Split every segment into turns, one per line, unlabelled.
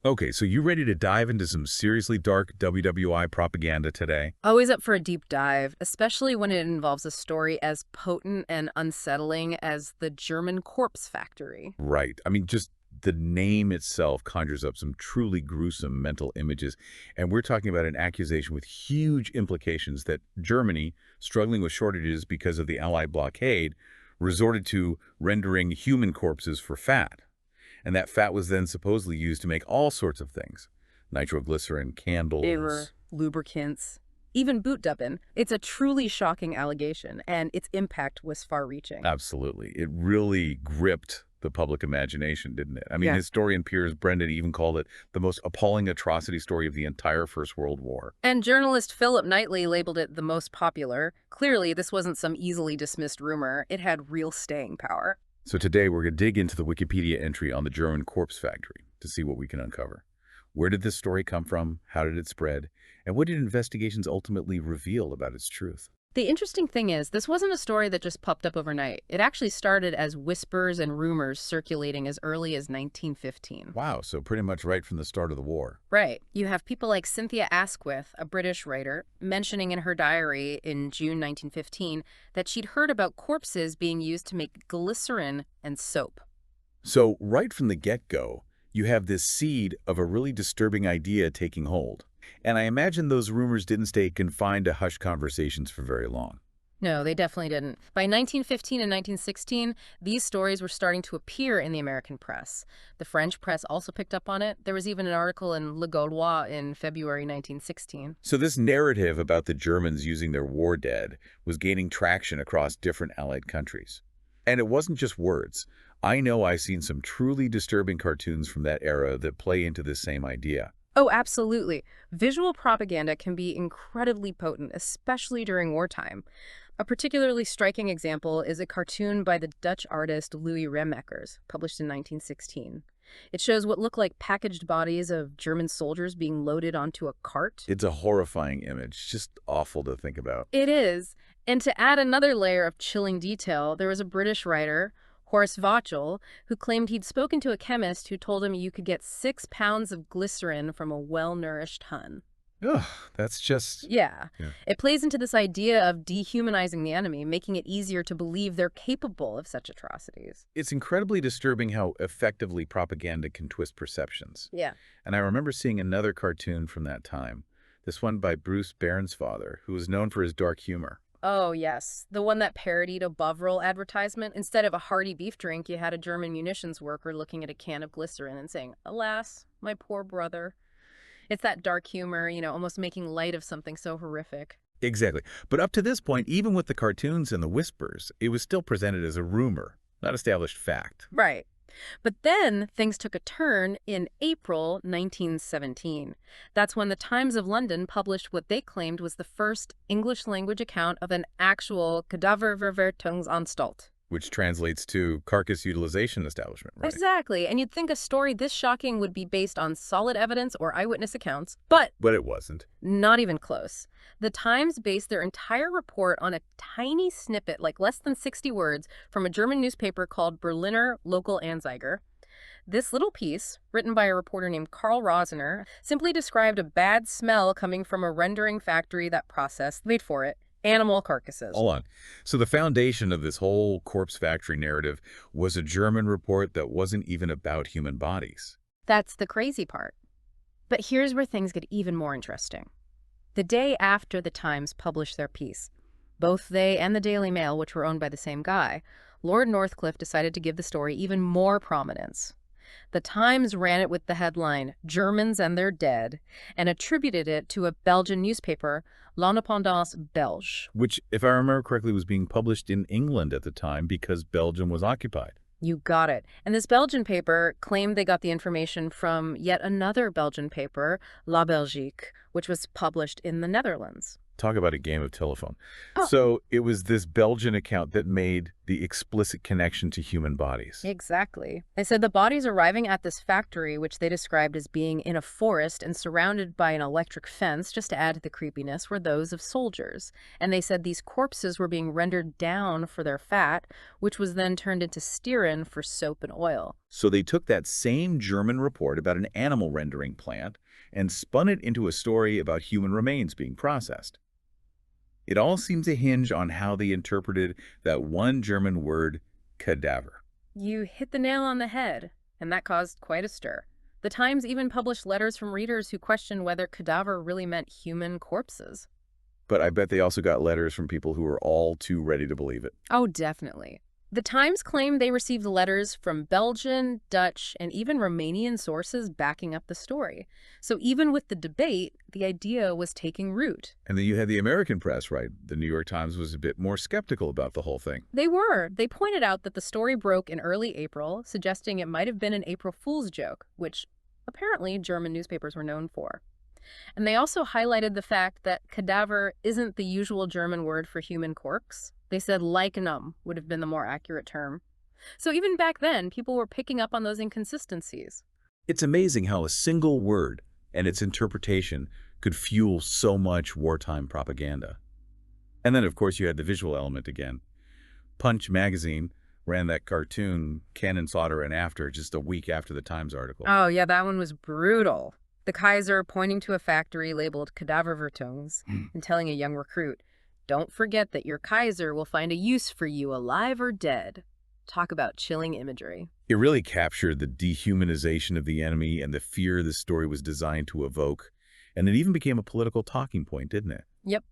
Okay, so you ready to dive into some seriously dark WWI propaganda today?
Always up for a deep dive, especially when it involves a story as potent and unsettling as the German corpse factory.
Right. I mean, just the name itself conjures up some truly gruesome mental images. And we're talking about an accusation with huge implications that Germany, struggling with shortages because of the Allied blockade, resorted to rendering human corpses for fat. And that fat was then supposedly used to make all sorts of things. Nitroglycerin,
Error,
candles.
lubricants, even boot dubbing. It's a truly shocking allegation, and its impact was far reaching.
Absolutely. It really gripped the public imagination, didn't it? I mean,
Yeah.
historian Piers Brendan even called it the most appalling atrocity story of the entire First World War.
And journalist Philip Knightley labeled it the most popular. Clearly, this wasn't some easily dismissed rumor. It had real staying power.
So today we're going to dig into the Wikipedia entry on the German corpse factory to see what we can uncover. Where did this story come from? How did it spread? And what did investigations ultimately reveal about its truth?
The interesting thing is, this wasn't a story that just popped up overnight. It actually started as whispers and rumors circulating as early as 1915.
Wow, so pretty much right from the start of the war.
Right. You have people like Cynthia Asquith, a British writer, mentioning in her diary in June 1915 that she'd heard about corpses being used to make glycerin and soap.
So right from the get-go, you have this seed of a really disturbing idea taking hold. And I imagine those rumors didn't stay confined to hushed conversations for very long.
No, they definitely didn't. By 1915 and 1916, these stories were starting to appear in the American press. The French press also picked up on it. There was even an article in Le Gaulois in February 1916.
So this narrative about the Germans using their war dead was gaining traction across different Allied countries. And it wasn't just words. I know I've seen some truly disturbing cartoons from that era that play into this same idea.
Oh, absolutely. Visual propaganda can be incredibly potent, especially during wartime. A particularly striking example is a cartoon by the Dutch artist Louis Remaekers, published in 1916. It shows what look like packaged bodies of German soldiers being loaded onto a cart.
It's a horrifying image, just awful to think about.
It is. And to add another layer of chilling detail, there was a British writer, Horace Vauchel, who claimed he'd spoken to a chemist who told him you could get 6 pounds of glycerin from a well-nourished Hun.
Ugh, that's just...
Yeah.
Yeah.
It plays into this idea of dehumanizing the enemy, making it easier to believe they're capable of such atrocities.
It's incredibly disturbing how effectively propaganda can twist perceptions.
Yeah.
And I remember seeing another cartoon from that time, this one by Bruce Bairnsfather, who was known for his dark humor.
Oh, yes. The one that parodied a Bovril advertisement. Instead of a hearty beef drink, you had a German munitions worker looking at a can of glycerin and saying, "Alas, my poor brother." It's that dark humor, almost making light of something so horrific.
Exactly. But up to this point, even with the cartoons and the whispers, it was still presented as a rumor, not established fact.
Right. But then things took a turn in April 1917. That's when the Times of London published what they claimed was the first English-language account of an actual Kadaververwertungsanstalt.
Which translates to carcass utilization establishment, right?
Exactly. And you'd think a story this shocking would be based on solid evidence or eyewitness accounts, but
But it wasn't.
not even close. The Times based their entire report on a tiny snippet, like less than 60 words, from a German newspaper called Berliner Lokalanzeiger. This little piece, written by a reporter named Karl Rosner, simply described a bad smell coming from a rendering factory that processed, wait for it, animal carcasses.
Hold on. So the foundation of this whole corpse factory narrative was a German report that wasn't even about human bodies.
That's the crazy part. But here's where things get even more interesting. The day after the Times published their piece, both they and the Daily Mail, which were owned by the same guy, Lord Northcliffe decided to give the story even more prominence. The Times ran it with the headline, "Germans and Their Dead," and attributed it to a Belgian newspaper, L'Indépendance Belge.
Which, if I remember correctly, was being published in England at the time because Belgium was occupied.
You got it. And this Belgian paper claimed they got the information from yet another Belgian paper, La Belgique, which was published in the Netherlands.
Talk about a game of telephone.
Oh.
So it was this Belgian account that made the explicit connection to human bodies.
Exactly. They said the bodies arriving at this factory, which they described as being in a forest and surrounded by an electric fence, just to add to the creepiness, were those of soldiers. And they said these corpses were being rendered down for their fat, which was then turned into stearin for soap and oil.
So they took that same German report about an animal rendering plant and spun it into a story about human remains being processed. It all seems to hinge on how they interpreted that one German word, cadaver.
You hit the nail on the head, and that caused quite a stir. The Times even published letters from readers who questioned whether cadaver really meant human corpses.
But I bet they also got letters from people who were all too ready to believe it.
Oh, definitely. The Times claimed they received letters from Belgian, Dutch, and even Romanian sources backing up the story. So even with the debate, the idea was taking root.
And then you had the American press, right? The New York Times was a bit more skeptical about the whole thing.
They were. They pointed out that the story broke in early April, suggesting it might have been an April Fool's joke, which apparently German newspapers were known for. And they also highlighted the fact that cadaver isn't the usual German word for human corpse. They said Leichnam would have been the more accurate term. So even back then, people were picking up on those inconsistencies.
It's amazing how a single word and its interpretation could fuel so much wartime propaganda. And then, of course, you had the visual element again. Punch magazine ran that cartoon, Cannon, Slaughter, and After, just a week after the Times article.
Oh, yeah, that one was brutal. The Kaiser pointing to a factory labeled Cadaververtungs and telling a young recruit, "Don't forget that your Kaiser will find a use for you alive or dead." Talk about chilling imagery.
It really captured the dehumanization of the enemy and the fear the story was designed to evoke. And it even became a political talking point, didn't it?
Yep.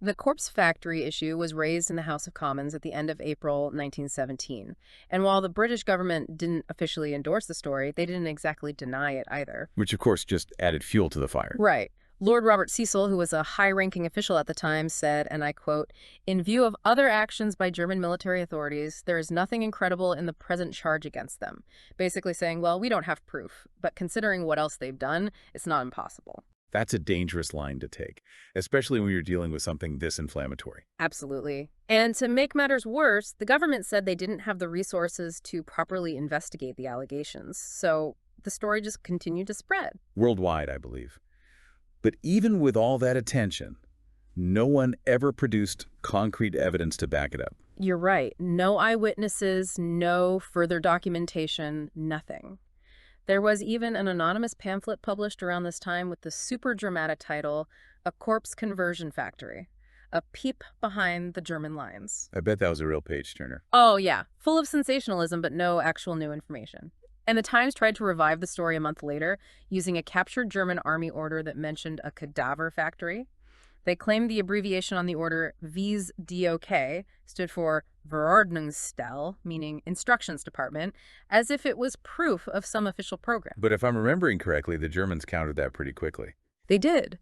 The corpse factory issue was raised in the House of Commons at the end of April 1917. And while the British government didn't officially endorse the story, they didn't exactly deny it either.
Which, of course, just added fuel to the fire.
Right. Lord Robert Cecil, who was a high-ranking official at the time, said, and I quote, "In view of other actions by German military authorities, there is nothing incredible in the present charge against them." Basically saying, well, we don't have proof, but considering what else they've done, it's not impossible.
That's a dangerous line to take, especially when you're dealing with something this inflammatory.
Absolutely. And to make matters worse, the government said they didn't have the resources to properly investigate the allegations. So the story just continued to spread.
Worldwide, I believe. But even with all that attention, no one ever produced concrete evidence to back it up.
You're right. No eyewitnesses, no further documentation, nothing. There was even an anonymous pamphlet published around this time with the super dramatic title, "A Corpse Conversion Factory, a peep behind the German lines."
I bet that was a real page-turner.
Oh, yeah. Full of sensationalism, but no actual new information. And the Times tried to revive the story a month later using a captured German army order that mentioned a cadaver factory. They claimed the abbreviation on the order VSDOK stood for Verordnungsstelle, meaning Instructions Department, as if it was proof of some official program.
But if I'm remembering correctly, the Germans countered that pretty quickly.
They did.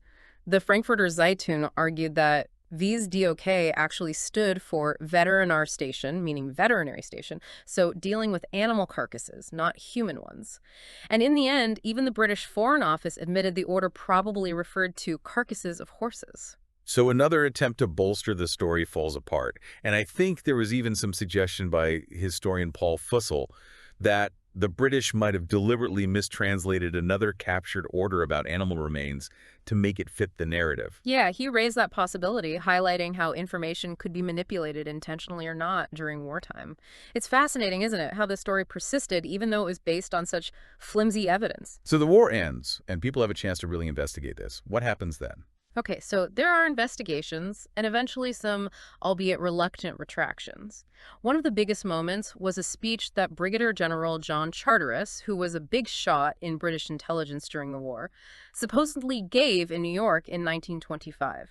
The Frankfurter Zeitung argued that VSDOK actually stood for Veterinar Station, meaning veterinary station, so dealing with animal carcasses, not human ones. And in the end, even the British Foreign Office admitted the order probably referred to carcasses of horses.
So another attempt to bolster the story falls apart. And I think there was even some suggestion by historian Paul Fussell that the British might have deliberately mistranslated another captured order about animal remains to make it fit the narrative.
Yeah, he raised that possibility, highlighting how information could be manipulated intentionally or not during wartime. It's fascinating, isn't it, how this story persisted even though it was based on such flimsy evidence.
So the war ends, and people have a chance to really investigate this. What happens then?
Okay, so there are investigations and eventually some, albeit reluctant, retractions. One of the biggest moments was a speech that Brigadier General John Charteris, who was a big shot in British intelligence during the war, supposedly gave in New York in 1925.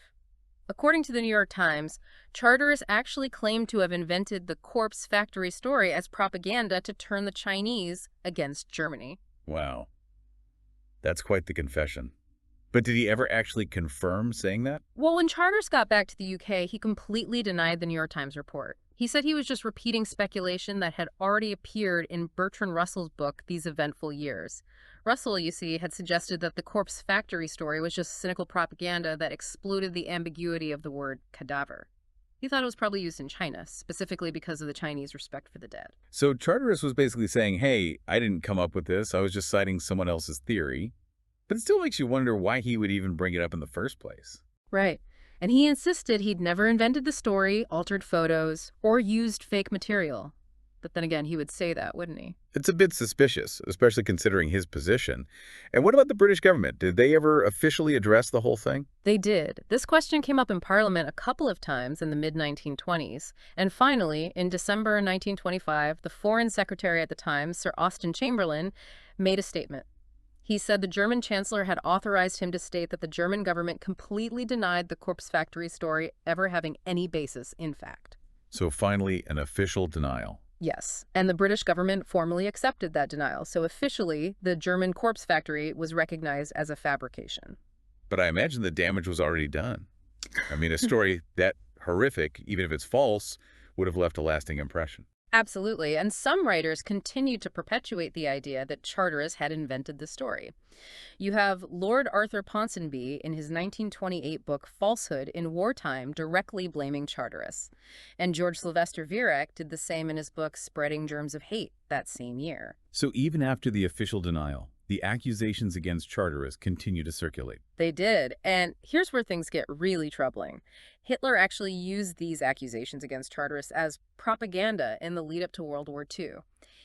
According to the New York Times, Charteris actually claimed to have invented the corpse factory story as propaganda to turn the Chinese against Germany.
Wow. That's quite the confession. But did he ever actually confirm saying that?
Well, when Charteris got back to the UK, he completely denied the New York Times report. He said he was just repeating speculation that had already appeared in Bertrand Russell's book, These Eventful Years. Russell, you see, had suggested that the corpse factory story was just cynical propaganda that exploited the ambiguity of the word cadaver. He thought it was probably used in China, specifically because of the Chinese respect for the dead.
So Charteris was basically saying, hey, I didn't come up with this. I was just citing someone else's theory. But it still makes you wonder why he would even bring it up in the first place.
Right. And he insisted he'd never invented the story, altered photos, or used fake material. But then again, he would say that, wouldn't he?
It's a bit suspicious, especially considering his position. And what about the British government? Did they ever officially address the whole thing?
They did. This question came up in Parliament a couple of times in the mid-1920s. And finally, in December 1925, the Foreign Secretary at the time, Sir Austen Chamberlain, made a statement. He said the German chancellor had authorized him to state that the German government completely denied the corpse factory story ever having any basis in fact.
So finally, an official denial.
Yes, and the British government formally accepted that denial, so officially, the German corpse factory was recognized as a fabrication.
But I imagine the damage was already done. I mean, a story that horrific, even if it's false, would have left a lasting impression.
Absolutely, and some writers continued to perpetuate the idea that Charteris had invented the story. You have Lord Arthur Ponsonby in his 1928 book Falsehood in Wartime directly blaming Charteris, and George Sylvester Viereck did the same in his book Spreading Germs of Hate that same year.
So even after the official denial, the accusations against Charteris continue to circulate.
They did, and here's where things get really troubling. Hitler actually used these accusations against Charteris as propaganda in the lead-up to World War II.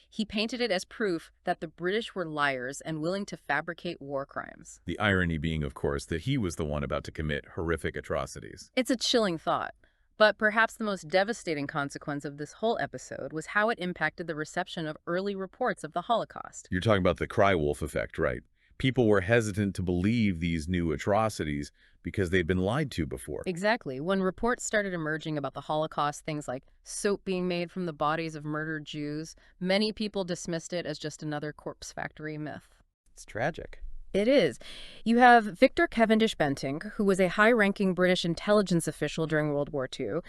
He painted it as proof that the British were liars and willing to fabricate war crimes.
The irony being, of course, that he was the one about to commit horrific atrocities.
It's a chilling thought. But perhaps the most devastating consequence of this whole episode was how it impacted the reception of early reports of the Holocaust.
You're talking about the cry wolf effect, right? People were hesitant to believe these new atrocities because they'd been lied to before.
Exactly. When reports started emerging about the Holocaust, things like soap being made from the bodies of murdered Jews, many people dismissed it as just another corpse factory myth.
It's tragic.
It is. You have Victor Cavendish Bentinck, who was a high-ranking British intelligence official during World War II,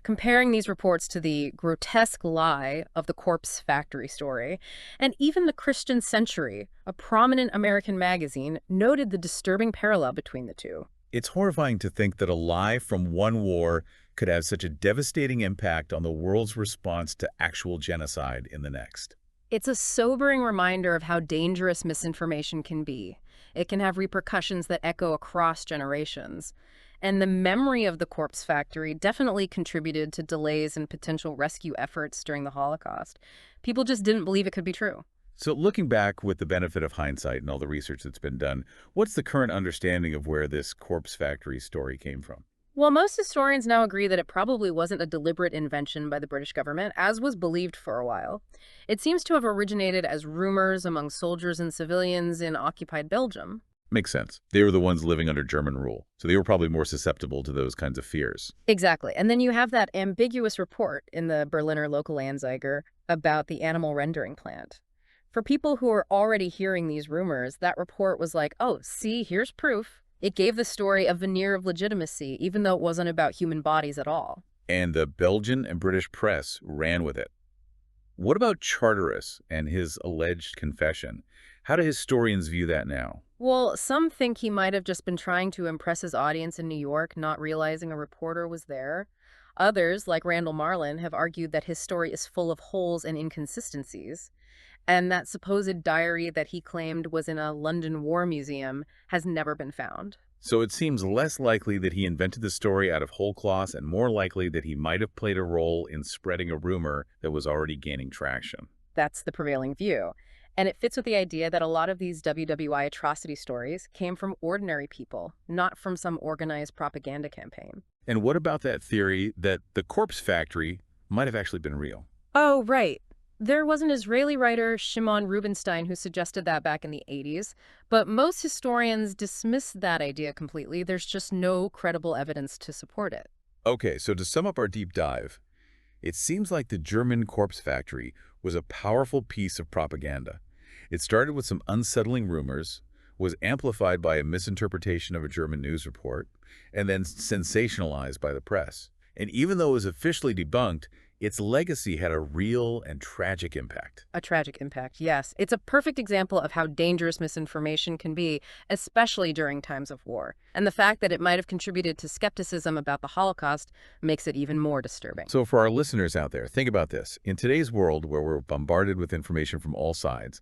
comparing these reports to the grotesque lie of the corpse factory story. And even the Christian Century, a prominent American magazine, noted the disturbing parallel between the two.
It's horrifying to think that a lie from one war could have such a devastating impact on the world's response to actual genocide in the next.
It's a sobering reminder of how dangerous misinformation can be. It can have repercussions that echo across generations. And the memory of the corpse factory definitely contributed to delays in potential rescue efforts during the Holocaust. People just didn't believe it could be true.
So looking back with the benefit of hindsight and all the research that's been done, what's the current understanding of where this corpse factory story came from?
Well, most historians now agree that it probably wasn't a deliberate invention by the British government, as was believed for a while. It seems to have originated as rumors among soldiers and civilians in occupied Belgium.
Makes sense. They were the ones living under German rule, so they were probably more susceptible to those kinds of fears.
Exactly. And then you have that ambiguous report in the Berliner Local Anzeiger about the animal rendering plant. For people who are already hearing these rumors, that report was like, oh, see, here's proof. It gave the story a veneer of legitimacy, even though it wasn't about human bodies at all.
And the Belgian and British press ran with it. What about Charteris and his alleged confession? How do historians view that now?
Well, some think he might have just been trying to impress his audience in New York, not realizing a reporter was there. Others, like Randall Marlin, have argued that his story is full of holes and inconsistencies. And that supposed diary that he claimed was in a London war museum has never been found.
So it seems less likely that he invented the story out of whole cloth and more likely that he might have played a role in spreading a rumor that was already gaining traction.
That's the prevailing view. And it fits with the idea that a lot of these WW1 atrocity stories came from ordinary people, not from some organized propaganda campaign.
And what about that theory that the corpse factory might have actually been real?
Oh, right. There was an Israeli writer, Shimon Rubinstein, who suggested that back in the 80s, but most historians dismiss that idea completely. There's just no credible evidence to support it.
Okay, so to sum up our deep dive, it seems like the German corpse factory was a powerful piece of propaganda. It started with some unsettling rumors, was amplified by a misinterpretation of a German news report, and then sensationalized by the press. And even though it was officially debunked, its legacy had a real and tragic impact.
A tragic impact, yes. It's a perfect example of how dangerous misinformation can be, especially during times of war. And the fact that it might have contributed to skepticism about the Holocaust makes it even more disturbing.
So for our listeners out there, think about this. In today's world where we're bombarded with information from all sides,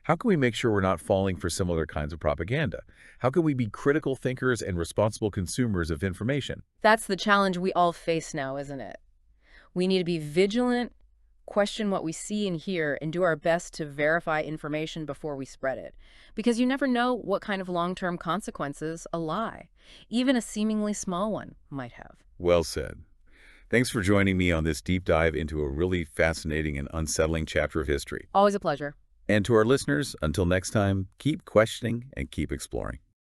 how can we make sure we're not falling for similar kinds of propaganda? How can we be critical thinkers and responsible consumers of information?
That's the challenge we all face now, isn't it? We need to be vigilant, question what we see and hear, and do our best to verify information before we spread it. Because you never know what kind of long-term consequences a lie, even a seemingly small one, might have.
Well said. Thanks for joining me on this deep dive into a really fascinating and unsettling chapter of history.
Always a pleasure.
And to our listeners, until next time, keep questioning and keep exploring.